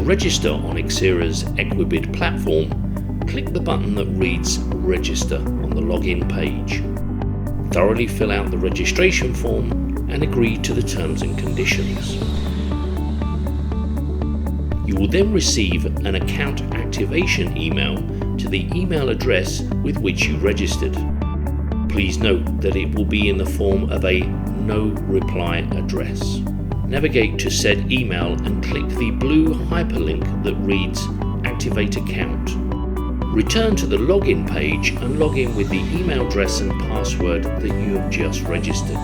register on Xcira's Equibid platform, click the button that reads Register on the login page. Thoroughly fill out the registration form and agree to the terms and conditions. You will then receive an account activation email to the email address with which you registered. Please note that it will be in the form of a no reply address. Navigate to said email and click the blue hyperlink that reads Activate Account. Return to the login page and log in with the email address and password that you have just registered.